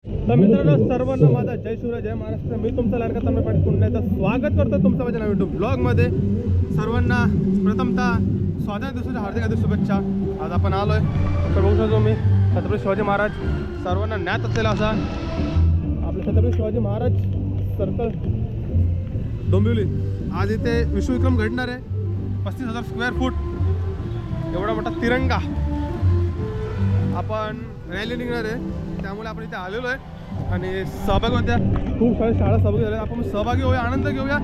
तर मित्रांनो, सर्वांना माझा जय शिवराय, जय महाराष्ट्र. मी तुमचा लाडका तन्मय पाटील पुन्हा एकदा स्वागत करतो तुमचं माझ्या नवीन ब्लॉगमध्ये. सर्वांना प्रथमतः स्वातंत्र्य दिवसाच्या हार्दिक हार्दिक शुभेच्छा. आज आपण आलोय तर बघू शकतो मी छत्रपती शिवाजी महाराज सर्वांना ज्ञात असलेला असा आपलं छत्रपती शिवाजी महाराज सर्कल डोंबिवली. आज इथे विश्वविक्रम घडणार आहे. 35,000 स्क्वेअर फूट एवढा मोठा तिरंगा आपण रॅली निघणार आहे, त्यामुळे आपण इथे आलेलो आहे आणि सहभागी होत्या खूप साऱ्या शाळा सहभागी झाल्या. आपण सहभागी होऊया, आनंद घेऊया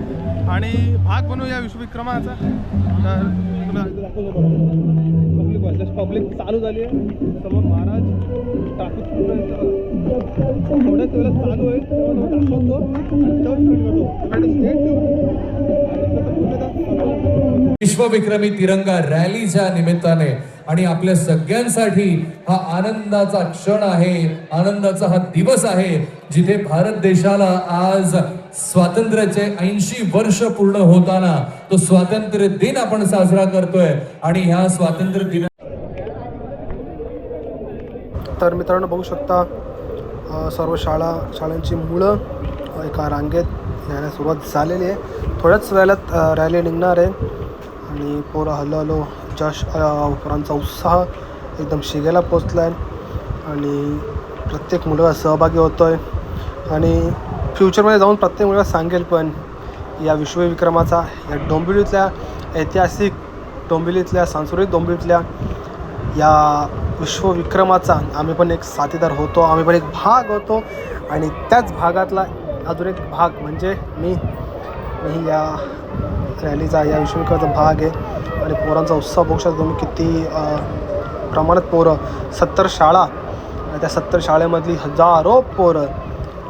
आणि भाग बनवूया विश्वविक्रमाचा. तर तुला दाखवतो पब्लिक चालू झाली आहे. समोर महाराज ट्रॅफिक थोड्याच वेळेला चालू आहे, विश्वविक्रमी तिरंगा रॅलीच्या निमित्ताने आणि आपल्या सगळ्यांसाठी हा आनंदाचा क्षण आहे, आनंदाचा हा दिवस आहे, जिथे भारत देशाला आज स्वातंत्र्याचे 80 वर्ष पूर्ण होताना तो स्वातंत्र्य दिन आपण साजरा करतोय. आणि ह्या स्वातंत्र्य दिन तर मित्रांनो बघू शकता सर्व शाळांची मुलं एका रांगेत यायला सुरुवात झालेली आहे. थोड्याच वेळात रॅली निघणार आहे आणि पोरं हळूहळू जश पोरांचा उत्साह एकदम शिगेला पोचला आहे आणि प्रत्येक मुलगा सहभागी होतो आहे. आणि फ्युचरमध्ये जाऊन प्रत्येक मुलगा सांगेल पण या विश्वविक्रमाचा, या डोंबिवलीतल्या ऐतिहासिक डोंबिवलीतल्या सांस्कृतिक डोंबिवलीतल्या या विश्वविक्रमाचा आम्ही पण एक साथीदार होतो, आम्ही पण एक भाग होतो. आणि त्याच भागातला अजून एक भाग म्हणजे मी या रॅलीचा, या विश्वविक्रमाचा भाग आहे. आणि पोरांचा उत्साह बघू शकतो तुम्ही किती प्रमाणात पोरं. 70 शाळा आणि त्या 70 शाळेमधली हजारो पोरं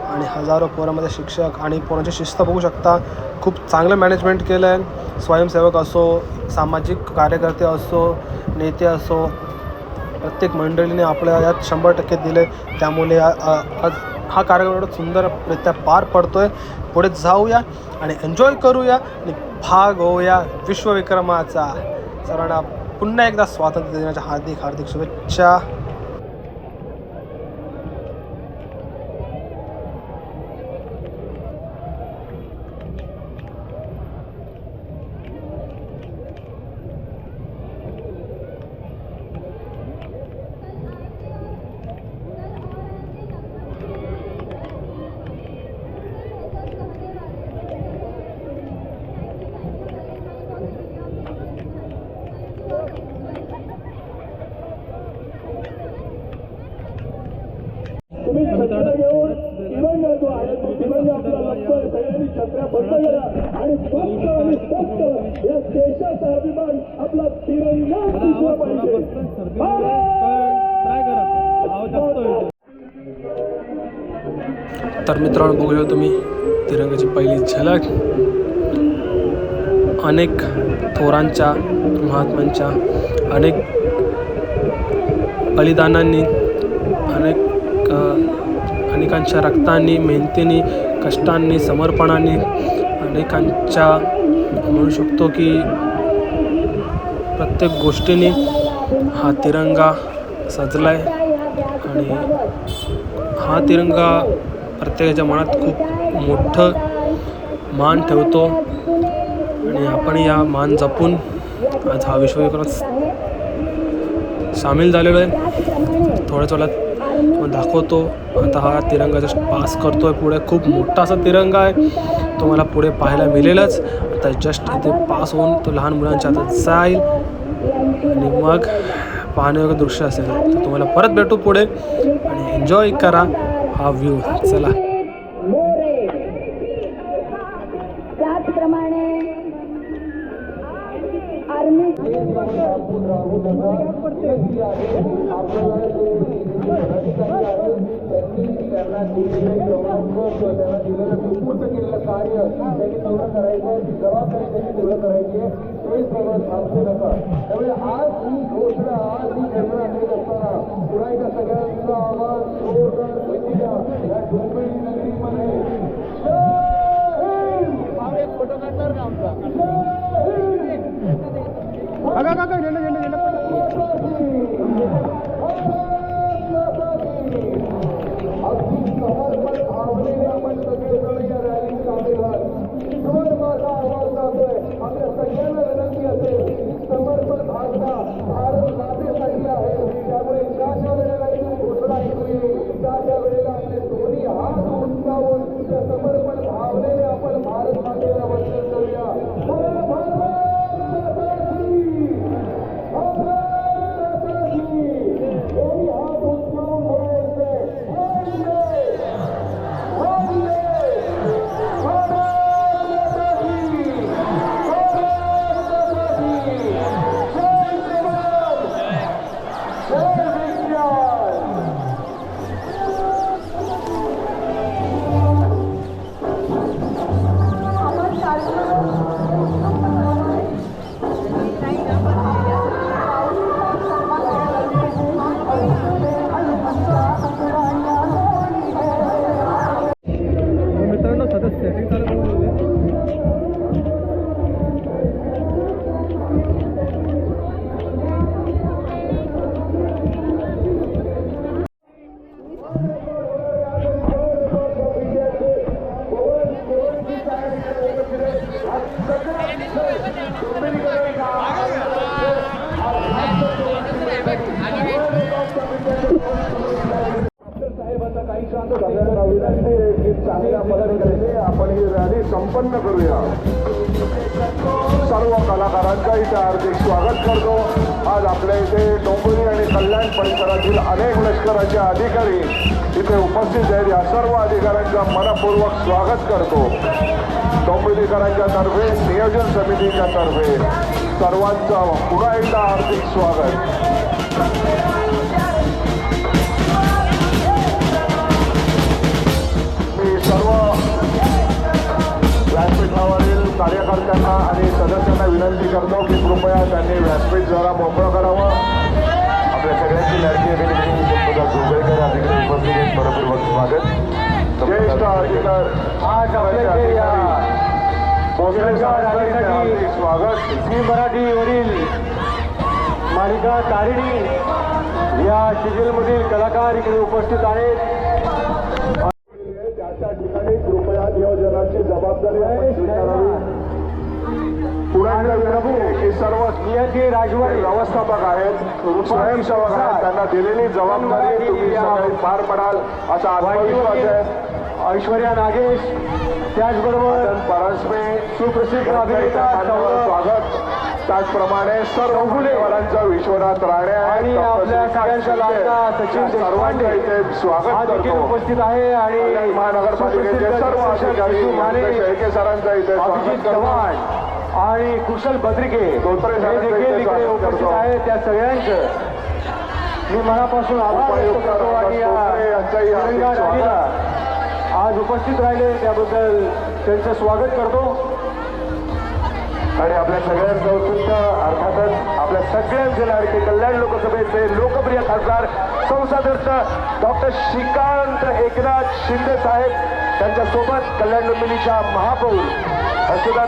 आणि हजारो पोरांमध्ये शिक्षक आणि पोरांची शिस्त बघू शकता. खूप चांगलं मॅनेजमेंट केलं आहे. स्वयंसेवक असो, सामाजिक कार्यकर्ते असो, नेते असो, प्रत्येक मंडळीने आपल्या यात 100% दिले. त्यामुळे आज हा कार्यक्रम एवढा सुंदररित्या पार पडतो आहे. पुढे जाऊया आणि एन्जॉय करूया आणि भाग होऊया विश्वविक्रमाचा. सर्वांना पुन्हा एकदा स्वातंत्र्य दिनाच्या हार्दिक हार्दिक शुभेच्छा. तर मित्रांनो बघू शकतो तुम्ही तिरंगाची पहिली झलक. अनेक थोरांच्या, महात्म्यांच्या अनेक बलिदानांनी, अनेकांच्या रक्तांनी, मेहनतीने, कष्टांनी, समर्पणाने, अनेकांच्या म्हणू शकतो की प्रत्येक गोष्टीने हा तिरंगा सजला आहे. आणि हा तिरंगा प्रत्येकाच्या मनात खूप मोठं मान ठेवतो आणि आपण या मान जपून आज हा विश्वविक्रमात सामील झालेलो आहे. थोड्याच वेळात दाखवतो. आता हा तिरंगा जस्ट पास करतो आहे पुढे. खूप मोठा असा तिरंगा आहे, तुम्हाला पुढे पाहायला मिळेलच. आता जस्ट इथे पास होऊन तो लहान मुलांच्या हातात जाईल आणि मग पाहण्यायोग्य दृश्य असेल. तर तुम्हाला परत भेटू पुढे आणि एन्जॉय करा हा व्ह्यू. चला. त्याचप्रमाणे आर्मी त्यामुळे आज ही घोषणा, आज ही घटना करत असताना पुन्हा एकदा सगळ्यांचा आवाज या डोंबिवली नगरीमध्ये फोटो काढणार का आमचा? झेंडा समर्पण भावनेने आपण सगळेजण या रॅलीत सामील व्हाल. इथवर माझा आवाज जातोय. आपल्या सगळ्यांना विनंती असेल, समर्पण भावना भारत मातेसाठी आहे. त्यामुळे ज्या वेळेला इथून घोषणा ऐकू येईल त्या वेळेला आपले दोन्ही हात उंचावून त्या समर्पण भावनेने आपण भारत मातेला वंदन करूया. भारत माताकी! भारत माताकी! दोन्ही हात उंचावून बोलायचे. वंदे! वंदे! भारत माताकी! भारत माताकी! जय श्रीराम! जय विज्ञान! मित्रांनो सध्या सेटिंग चालू साहेबांना काही शांत झालेला विनंती आहे की चांगल्या पद्धतीने आपण ही रॅली संपन्न करूया. सर्व कलाकारांचा इथे हार्दिक स्वागत करतो. आज आपल्या इथे डोंबिवली आणि कल्याण परिसरातील अनेक लष्कराचे अधिकारी इथे उपस्थित आहेत. या सर्व अधिकाऱ्यांचं मनपूर्वक स्वागत करतो. डोंबिवलीकरांच्या तर्फे, नियोजन समितीच्या तर्फे सर्वांचं पुन्हा एकदा हार्दिक स्वागत. सर्व व्यासपीठावरील कार्यकर्त्यांना आणि सदस्यांना विनंती करतो की कृपया त्यांनी व्यासपीठ जरा मोकळं करावं. आपल्या सगळ्यांची लाडकी अभिनेत्री जोगळेकर या ठिकाणी उपस्थित आहेत. मनपूर्वक स्वागत. ज्येष्ठ अधिकारी स्वागत. झी मराठीवरील मालिका तारिणी या सिरियलमधील कलाकार इकडे उपस्थित आहेत. त्या ठिकाणी कृपया नियोजनाची जबाबदारी आपण स्वीकारावी. पुढे विनंती की सर्व नियती राजवाडी व्यवस्थापक आहेत, स्वयंसेवक आहेत, त्यांना दिलेली जबाबदारी तुम्ही सगळे पार पडाल असा आत्मविश्वास आहे. ऐश्वर्या नागेश, त्याचबरोबर परांजपे सुप्रसिद्ध अभिनेता स्वागत. त्याचप्रमाणे सर्व मान्यवरांचा विश्वनाथ राणे आणि आपल्या सगळ्यांचा लाडका सचिन सर्वांच्या इथे स्वागत आज देखील करतो. उपस्थित आहे. आणि महानगरपालिकेचे सर्व अधिकारी शेळके सरांचा इथे अभिजित स्वागत करतो. चव्हाण आणि कुशल बद्रिके हे देखील इकडे उपस्थित आहेत. त्या सगळ्यांचं मी मनापासून आभार व्यक्त करतो. आणि या तिरंगा रॅलीला आज उपस्थित राहिले त्याबद्दल त्यांचं स्वागत करतो. आणि आपल्या सगळ्यांचं औचित्य अर्थातच आपल्या सगळ्यांचे लाडके कल्याण लोकसभेचे लोकप्रिय खासदार संसदस्य डॉक्टर श्रीकांत एकनाथ शिंदे साहेब, त्यांच्यासोबत कल्याण डोंबिवलीच्या महापौर हर्षदा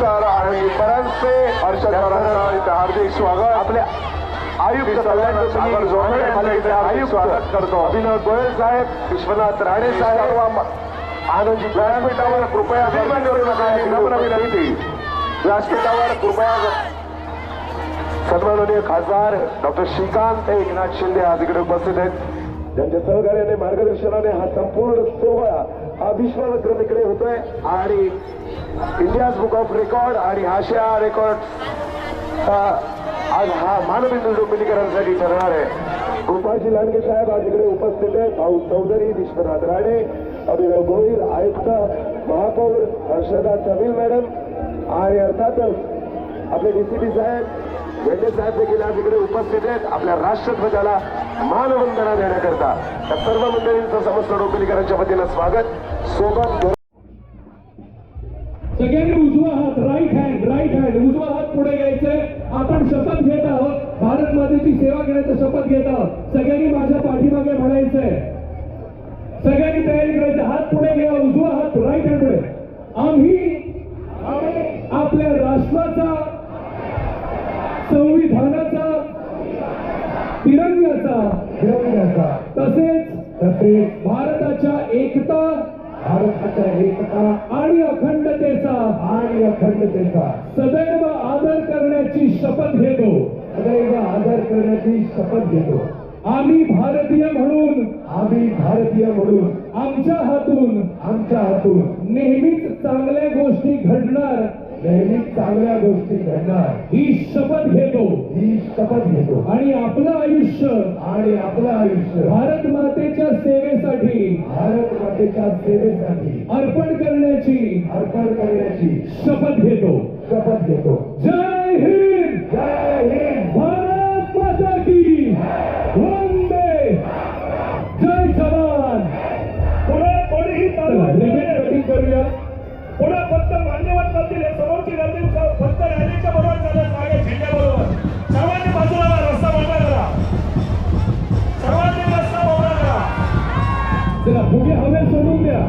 सर आणि परांजपे हर्षद इथे हार्दिक स्वागत. आपल्या आयुक्त कल्याण डोंबिवली आयुक्त स्वागत करतो. अभिनव गोयल साहेब, विश्वनाथ राणे साहेब, आनंद व्यासपीठावर कृपया निर्माण करू नका नम्र विनंती. व्यासपीठावर कृपया सन्माननीय खासदार डॉक्टर श्रीकांत एकनाथ शिंदे आज इकडे उपस्थित आहेत. त्यांच्या सहकार्याने मार्गदर्शनाने हा संपूर्ण सोहळा हा विश्वविक्रम इकडे होतोय. आणि इंडियाज बुक ऑफ रेकॉर्ड आणि आशिया रेकॉर्ड आज हा मानबिंदू डोंबिवलीकरांसाठी ठरणार आहे. गोपाळजी लांडगे साहेब आज इकडे उपस्थित आहेत. भाऊ चौधरी, विश्वनाथ राणे, अभिनव गोयल आयुक्त, महापौर हर्षदा चव्हाण मॅडम आणि अर्थातच आपले डीसीपी साहेब वेंडे साहेब देखील आज इकडे उपस्थित आहेत. आपल्या राष्ट्रध्वजाला मानवंदना देण्याकरता त्या सर्व मंडळींचं समस्त डोंबिवलीकरांच्या वतीनं स्वागत. सोबत सगळ्यांनी उजवा हात, राईट हँड उजवा हात पुढे घ्यायचंय. आपण शपथ घेत आहोत, भारत मातेची सेवा करण्याचा शपथ घेत आहोत. सगळ्यांनी माझ्या पाठीमागे म्हणायचंय. सगळ्यांनी तयारी करायचं. हात पुढे घ्या, उजवा हात राईट हँड पुढे. आम्ही आपल्या राष्ट्राचा, संविधानाचा, तिरंग्याचा तसेच भारताच्या एकता भारताच्या एकता आणि अखंडतेचा सदैव आदर करण्याची शपथ घेतो. सदैव आदर करण्याची शपथ घेतो. आम्ही भारतीय म्हणून आमच्या हातून नेहमीच चांगल्या गोष्टी घडणार ही शपथ घेतो आणि आपलं आयुष्य भारत मातेच्या सेवेसाठी अर्पण करण्याची शपथ घेतो. जय हिंद. भारत माता की वंदे. जय जवान. पुढे कोणीही चालू कटिंग करूया. पुढे फक्त मान्यवर चालतील समोरची गर्दी फक्त रॅलीच्या बरोबर चालत मागे झेंड्याबरोबर. सर्वांनी बाजूला व्हा, रस्ता मोकळा करा. सर्वांनी रस्ता मोकळा करा. चला फुगे हवे सोडून द्या.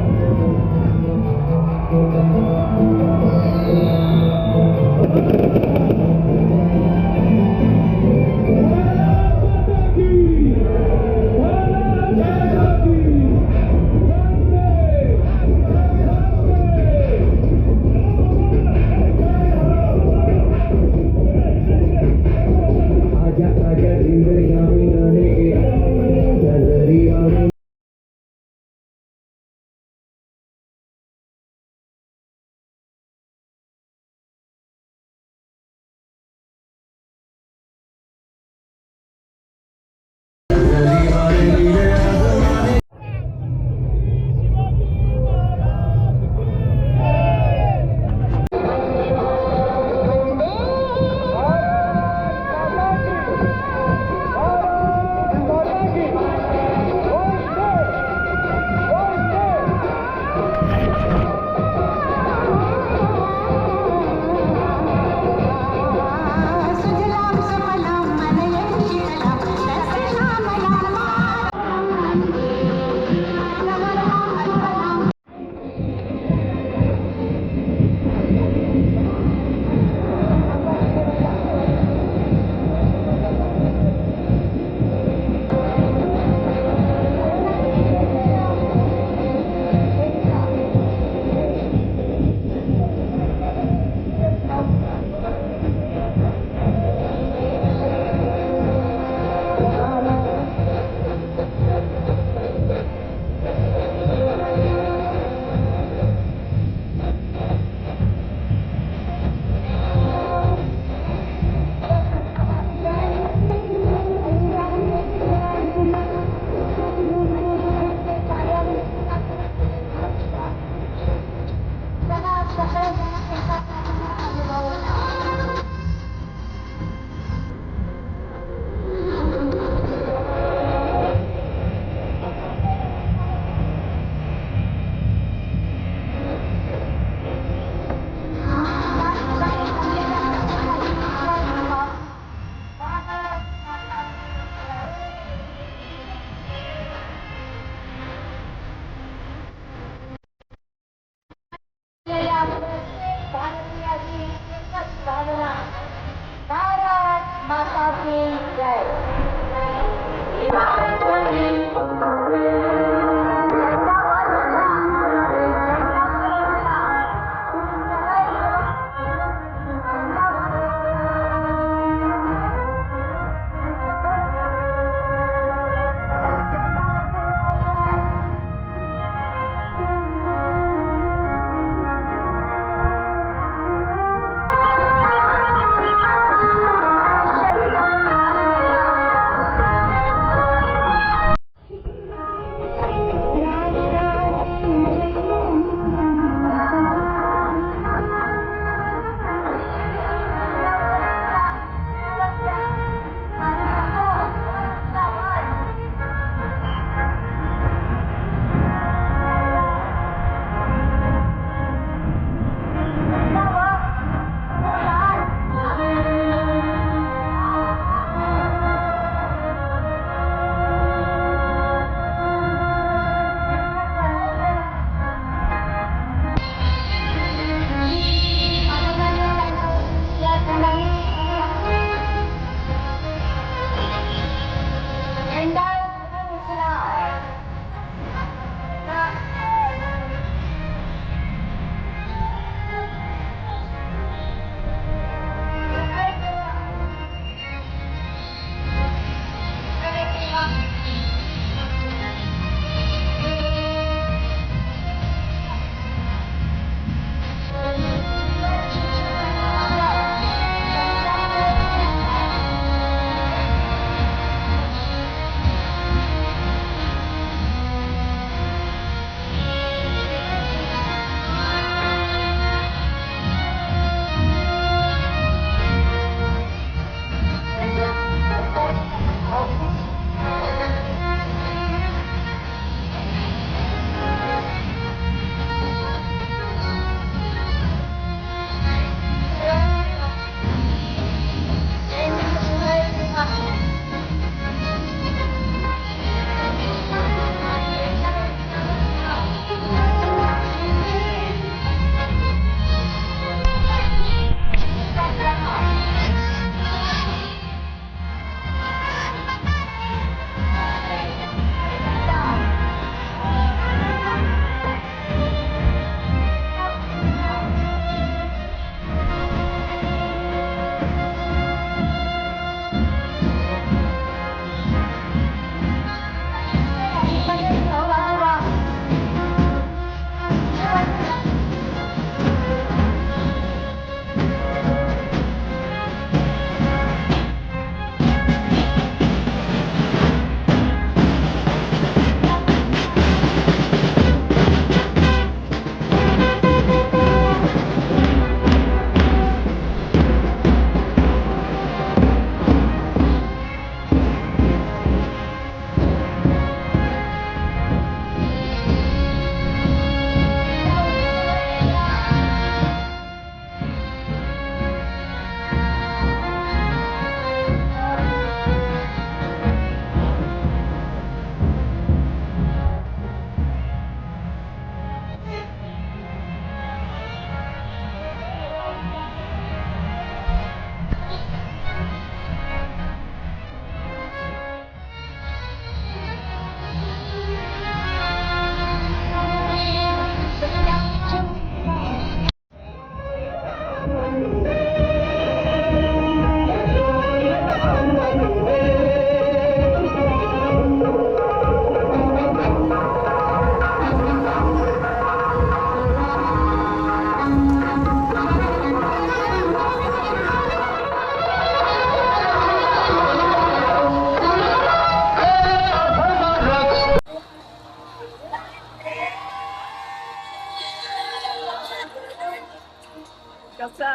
कसा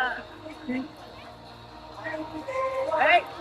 Hey!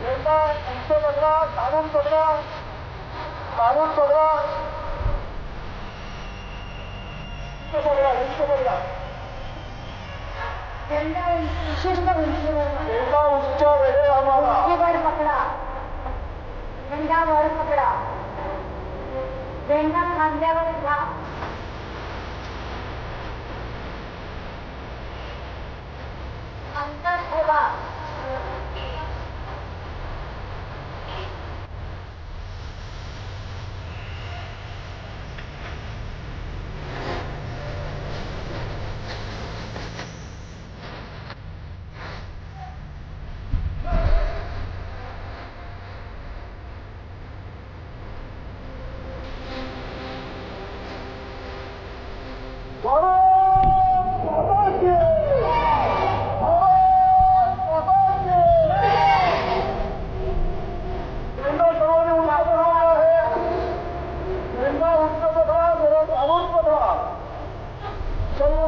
झेंडा उंच पकडा, काढून पकडा, काढून पकडा, उंच पकडा, उंच पकडा. झेंडा विशिष्ट उंचीवर झेंडा उंच वेगळे आम्हाला. उंचीवर पकडा. झेंडा वर पकडा. झेंडा खांद्यावर घ्या. अंतर ठेवा.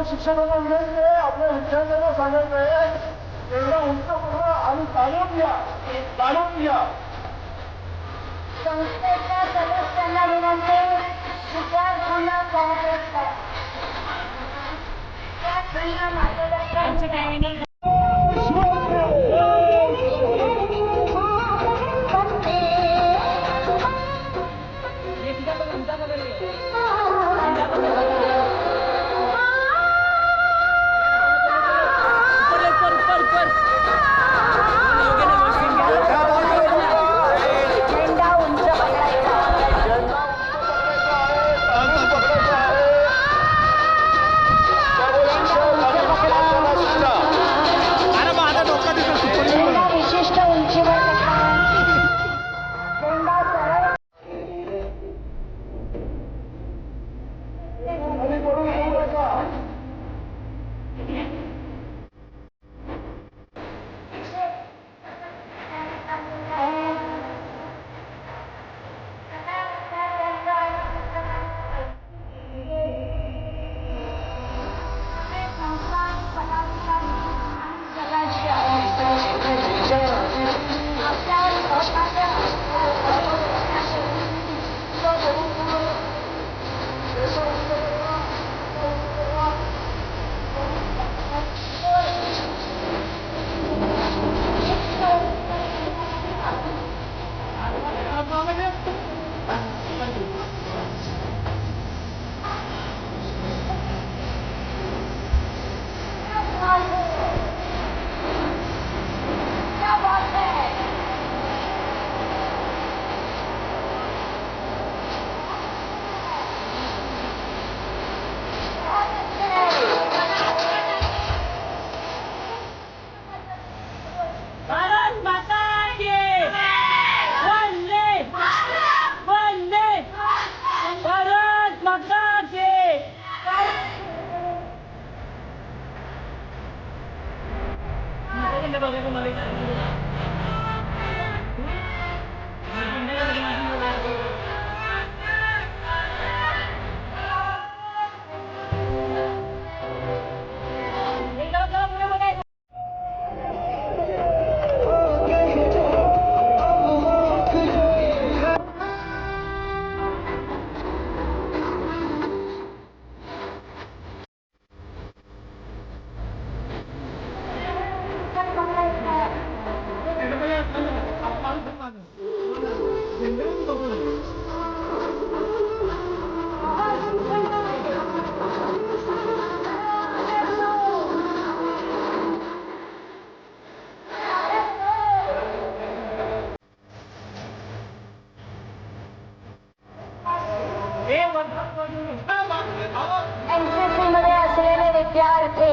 शिक्षकांना विनंती आहे, आपल्या विद्यार्थ्यांना सांगायचं आहे, एवढा उंच पकडा आणि काढून घ्या, काढून घ्या. संस्थेच्या सदस्यांना विनंती, विद्यार्थ्यांना सहयोग करा. विद्यार्थ्यांना मार्गदर्शन करा. NCC मध्ये असलेले विद्यार्थी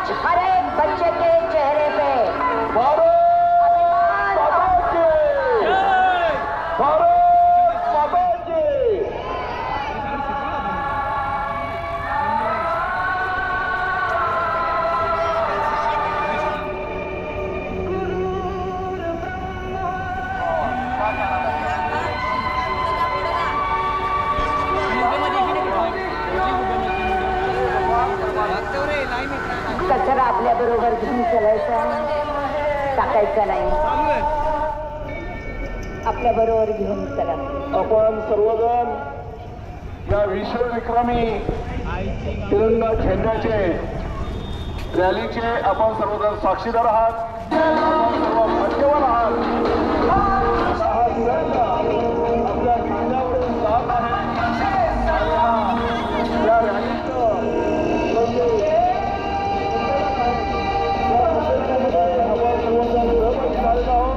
आज हर एक बच्चे के चेहरे पे अभिमान कचरा आपल्या बरोबर घेऊन चलायचा, टाकायचा नाही. आपल्या बरोबर घेऊन चला. आपण सर्वजण या विश्वविक्रमी तिरंगा झेंड्याचे रॅलीचे आपण सर्वजण साक्षीदार आहात. आपण सर्व भाग्यवान आहात. हा तिरंगा आपल्या झेंड्यावरून जात आहे आणि या रॅलीचं आपण सर्वजण सहभागी झालेलो आहोत.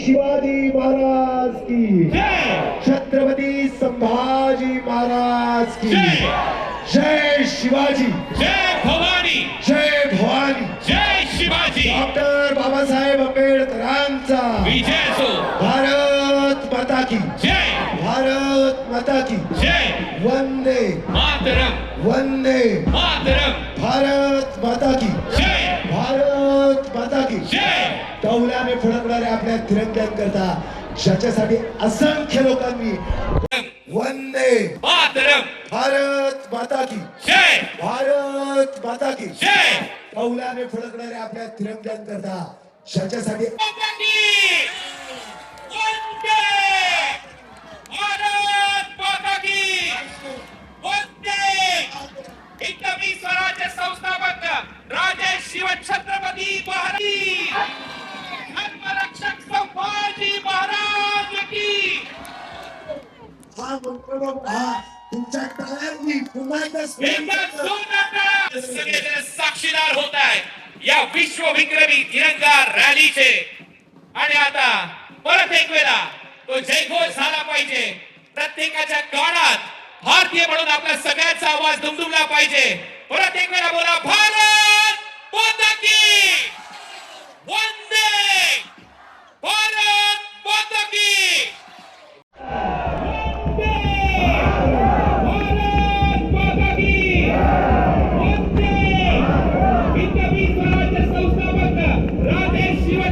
शिवाजी महाराज की छत्रपती संभाजी महाराज की जय शिवाजी, जय भवानी, जय भवानी, जय शिवाजी. डॉक्टर बाबासाहेब आंबेडकरांचा विजय असो. भारत माता की जय, भारत माता की जय. वंदे मातरम, वंदे मातरम, भारत माता की जय, भारत माता की जय. तौल्याने फडकणाऱ्या आपल्या तिरंग्यांकरता ज्याच्यासाठी असंख्य लोकांनी वंदे मातरम, भारत माता की जय, भारत माता की जय. तौल्याने फडकणाऱ्या आपल्या तिरंग्यांकरता ज्याच्यासाठी वंदे भारत माता की वंदे. हिंदवी स्वराज्य संस्थापक राजे शिवछत्रपती महाराज, धर्मरक्षक संभाजी महाराज की. हा मंत्र पहा तुमच्या टाळ्यांनी पुन्हा एकदा सगळेजण साक्षीदार होत आहेत या विश्व विक्रमी तिरंगा रॅलीचे. आणि आता परत एक वेळा तो जयघोष झाला पाहिजे. प्रत्येकाच्या कानात भारतीय म्हणून आपल्या सगळ्यांचा आवाज दुमदुमला पाहिजे. परत एक वेळा बोला, भारत माता की वंदे, भारत माता की.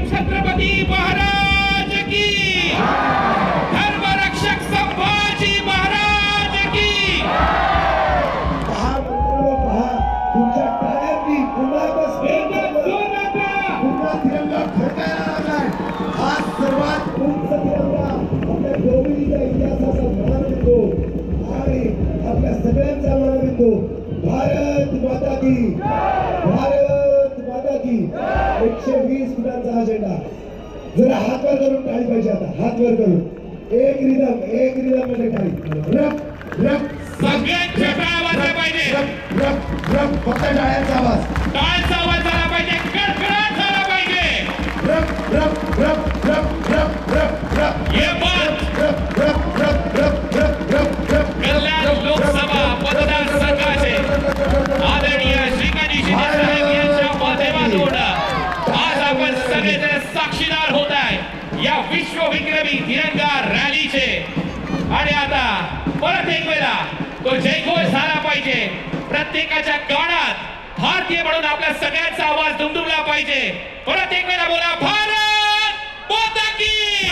छत्रपती महाराज की, धर्मरक्षक संभाजी महाराज की. पहा तुमच्या टाळ्यांनी पुन्हा पुन्हा तिरंगा फडकायला लागलाय. हा सर्वात उंच तिरंगा आपल्या गौरवीच्या इतिहासाचा मानबिंदू आणि आपल्या सगळ्यांचा मानबिंदू. भारत माता की, भारत माता की. 120 फुटांचा अजेंडा. जरा हात वर करून टाळी पाहिजे. आता हात वर करून एक रिदम मध्ये खाली रप रप सगळ्यांच्या टाळ्या वाजल्या पाहिजे. रप रप रप फक्त टाळ्यांचा आवाज. टाळ्यांचा आवाज झाला पाहिजे, कडकडाट झाला पाहिजे. रप रप रप रप रप रप रप ये बात रप रप रप रप रप रप रप कल्याण लोकसभा मतदारसंघाचे आदरणीय श्रीकांतजी शिंदे साहेब यांच्या माध्यमातून आज आपण सगळेजण साक्षीदार होत आहे या विश्वविक्रमी तिरंगा रॅलीचे. आणि आता परत एक वेळा तो जयघोष झाला पाहिजे. प्रत्येकाच्या कानात भारतीय म्हणून आपल्या सगळ्यांचा आवाज दुमदुमला पाहिजे. परत एक वेळा बोला, भारत माता की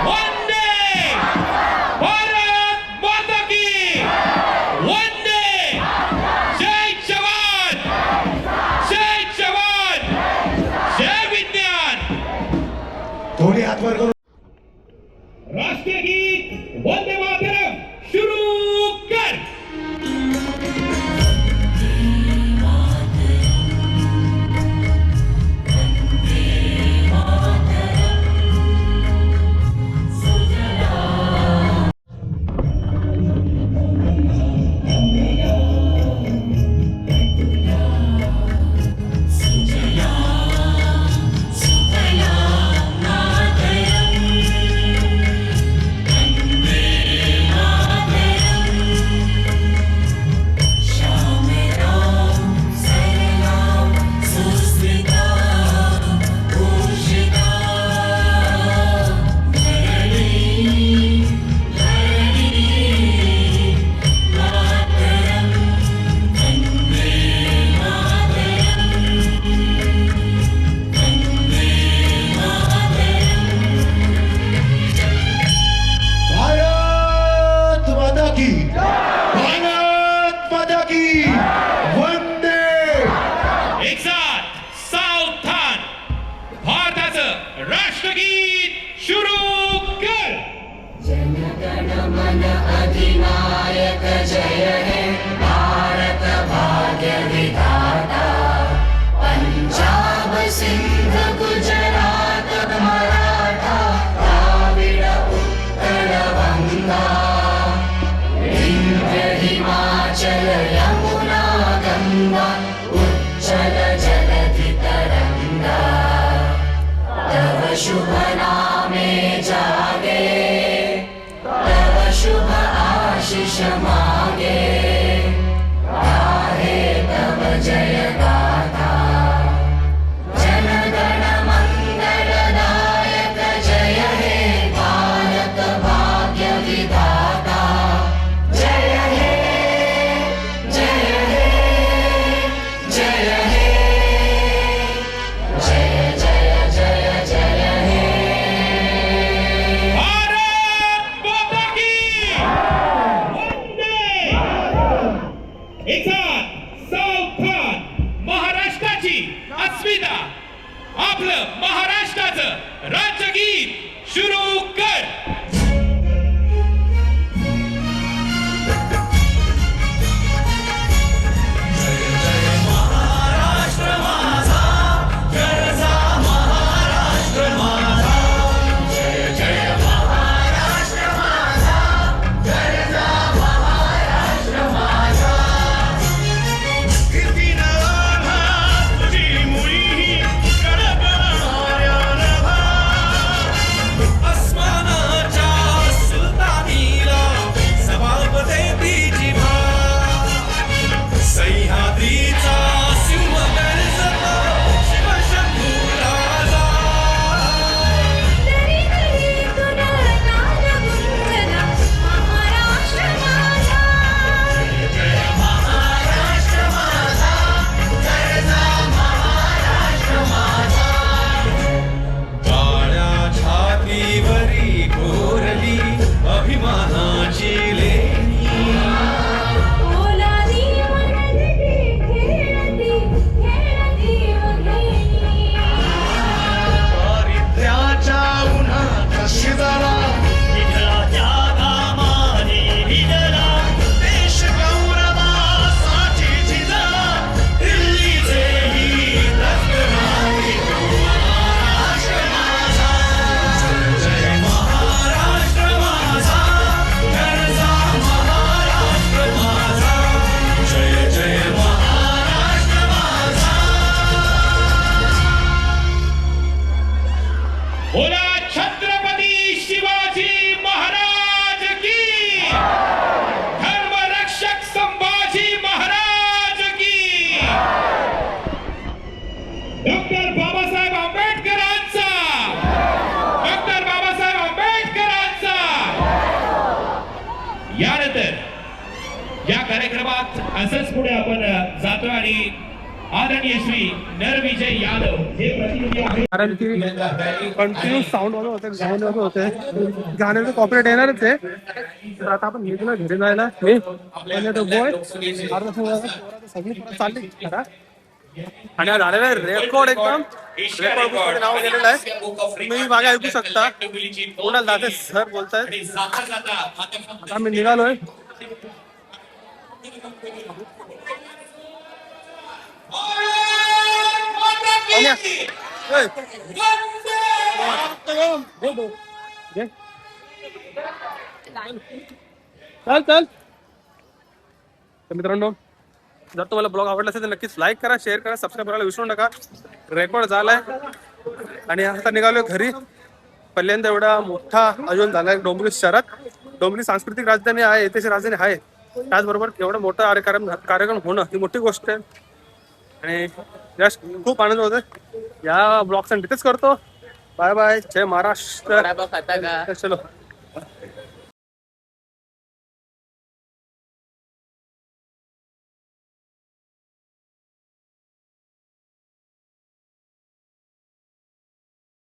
वंदे, भारत माता की वंदे, जय जवान, जय जवान, जय विज्ञान. थोडी हात वर करून राष्ट्रीय गीत वंदे मातरम शुरू कर. भारत माता की वंदे. एक साथ सावधान, भारताचं राष्ट्रगीत शुरू कर. जनगण मन अधिनायक जय हे भारत भाग्य विधाता. पंजाब सिंध गुजरात मराठा द्राविड उत्कल गंगा. विंध्य हिमाचल यमुना गंगा उच्चल जलधि तरंगा. तव शुभ नामे जागे, तव शुभ आशीष मागे. गाहे तव जय गाथा. जनगण मंगलदायक जय हे भारत भाग्य विधाता. जय हे, जय हे, जय हे, जय जय जय जय हे. भारत माता की वंदे. एक साथ सावधान, महाराष्ट्राची अस्मिता, आपलं महाराष्ट्राचं राज्यगीत शुरू कर. अस्मिता या कार्यक्रमात असंच पुढे आपण जातो आणि आदरणीय श्री नरविजय यादव हे प्रतिनिधी आहेत. कारण की कंटिन्यू साऊंड वाजत होते, गाणे वाजत होते, गाण्याचं कॉपीराइट येणारच आहे. तर आता आपण निघलो घरी जायला. सगळी चालली खरा. आणि हा झालेला रेकॉर्ड एकदम रेकॉर्ड नाव गेलेलं आहे. तुम्ही मागे ऐकू शकता. कोणाला दाते सर बोलतायत. आता आम्ही निघालोय. चल चल. तर मित्रांनो, जर तुम्हाला ब्लॉग आवडला असेल तर नक्कीच लाईक करा, शेअर करा, सबस्क्राईब करायला विसरू नका. रेकॉर्ड झालाय आणि आता निघालोय घरी. पहिल्यांदा एवढा मोठा आयोजन झालाय डोंबिवली शहरात. डोंबिवली सांस्कृतिक राजधानी आहे, ऐतिहासिक राजधानी आहे. त्याचबरोबर एवढा मोठा कार्यक्रम होणं ही मोठी गोष्ट आहे आणि यश खूप आनंद होतोय. या ब्लॉगचा तिथेच करतो. Bye bye. जय महाराष्ट्र. चलो.